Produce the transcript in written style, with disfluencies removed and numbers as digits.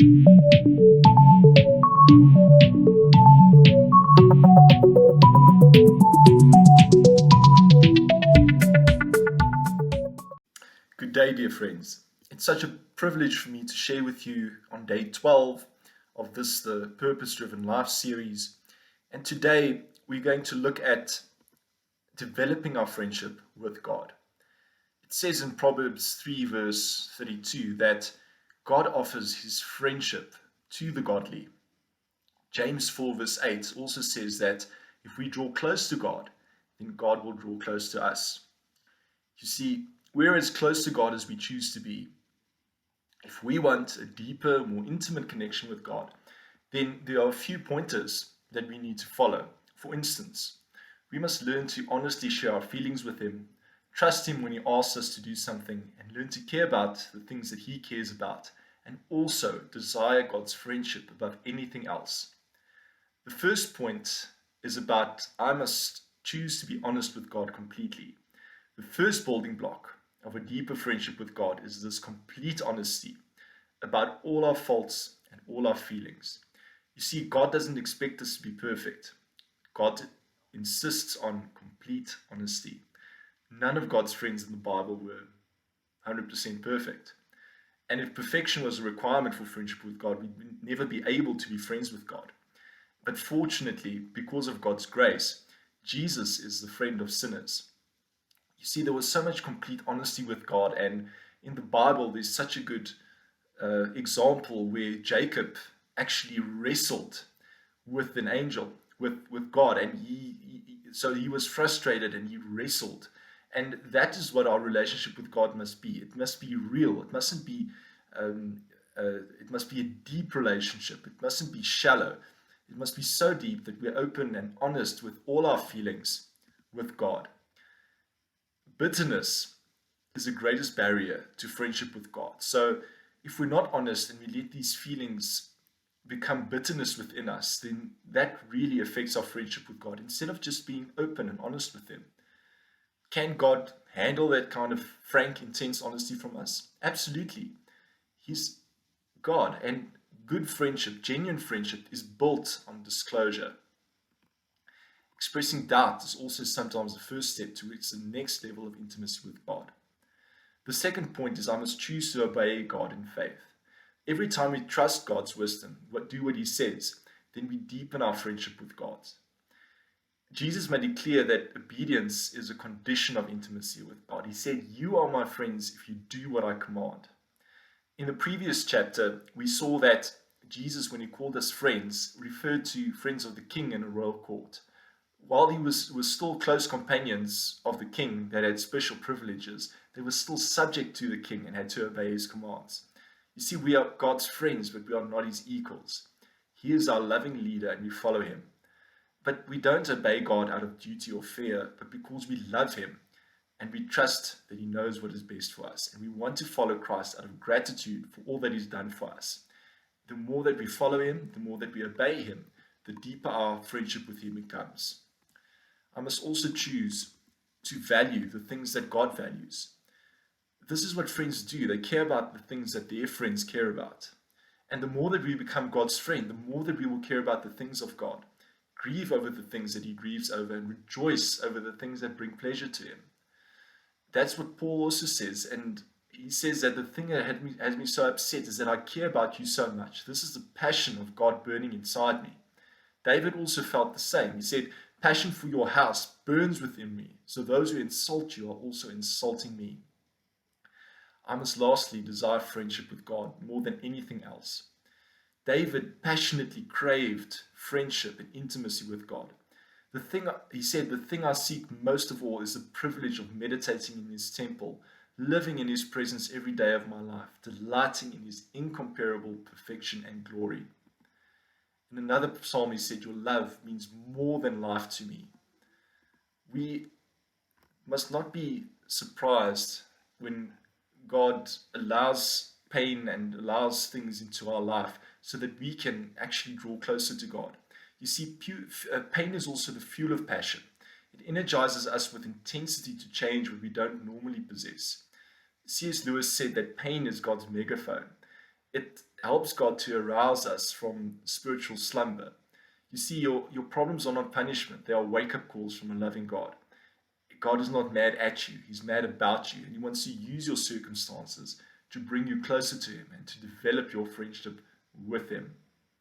Good day, dear friends. It's such a privilege for me to share with you on day 12 of this, the Purpose Driven Life series. And today we're going to look at developing our friendship with God. It says in Proverbs 3 verse 32 that God offers his friendship to the godly. James 4 verse 8 also says that if we draw close to God, then God will draw close to us. You see, we're as close to God as we choose to be. If we want a deeper, more intimate connection with God, then there are a few pointers that we need to follow. For instance, we must learn to honestly share our feelings with him, trust him when he asks us to do something, and learn to care about the things that he cares about, and also desire God's friendship above anything else. The first point is about I must choose to be honest with God completely. The first building block of a deeper friendship with God is this complete honesty about all our faults and all our feelings. You see, God doesn't expect us to be perfect. God insists on complete honesty. None of God's friends in the Bible were 100% perfect. And if perfection was a requirement for friendship with God, we'd never be able to be friends with God. But fortunately, because of God's grace, Jesus is the friend of sinners. You see, there was so much complete honesty with God, and in the Bible, there's such a good example where Jacob actually wrestled with an angel, with God, and so he was frustrated and he wrestled. And that is what our relationship with God must be. It must be real. It mustn't be. It must be a deep relationship. It mustn't be shallow. It must be so deep that we're open and honest with all our feelings with God. Bitterness is the greatest barrier to friendship with God. So if we're not honest and we let these feelings become bitterness within us, then that really affects our friendship with God instead of just being open and honest with him. Can God handle that kind of frank, intense honesty from us? Absolutely. He's God, and good friendship, genuine friendship, is built on disclosure. Expressing doubt is also sometimes the first step to reach the next level of intimacy with God. The second point is I must choose to obey God in faith. Every time we trust God's wisdom, do what he says, then we deepen our friendship with God. Jesus made it clear that obedience is a condition of intimacy with God. He said, "You are my friends if you do what I command." In the previous chapter, we saw that Jesus, when he called us friends, referred to friends of the king in a royal court. While he was still close companions of the king that had special privileges, they were still subject to the king and had to obey his commands. You see, we are God's friends, but we are not his equals. He is our loving leader and we follow him. But we don't obey God out of duty or fear, but because we love him and we trust that he knows what is best for us. And we want to follow Christ out of gratitude for all that he's done for us. The more that we follow him, the more that we obey him, the deeper our friendship with him becomes. I must also choose to value the things that God values. This is what friends do. They care about the things that their friends care about. And the more that we become God's friend, the more that we will care about the things of God, grieve over the things that he grieves over, and rejoice over the things that bring pleasure to him. That's what Paul also says. And he says that the thing that has me so upset is that I care about you so much. This is the passion of God burning inside me. David also felt the same. He said, "Passion for your house burns within me, so those who insult you are also insulting me." I must lastly desire friendship with God more than anything else. David passionately craved friendship and intimacy with God. He said, "The thing I seek most of all is the privilege of meditating in his temple, living in his presence every day of my life, delighting in his incomparable perfection and glory." In another psalm, he said, "Your love means more than life to me." We must not be surprised when God allows pain and allows things into our life so that we can actually draw closer to God. You see, pain is also the fuel of passion. It energizes us with intensity to change what we don't normally possess. C.S. Lewis said that pain is God's megaphone. It helps God to arouse us from spiritual slumber. You see, your problems are not punishment, they are wake-up calls from a loving God. God is not mad at you, He's mad about you, and He wants to use your circumstances to bring you closer to Him and to develop your friendship with Him.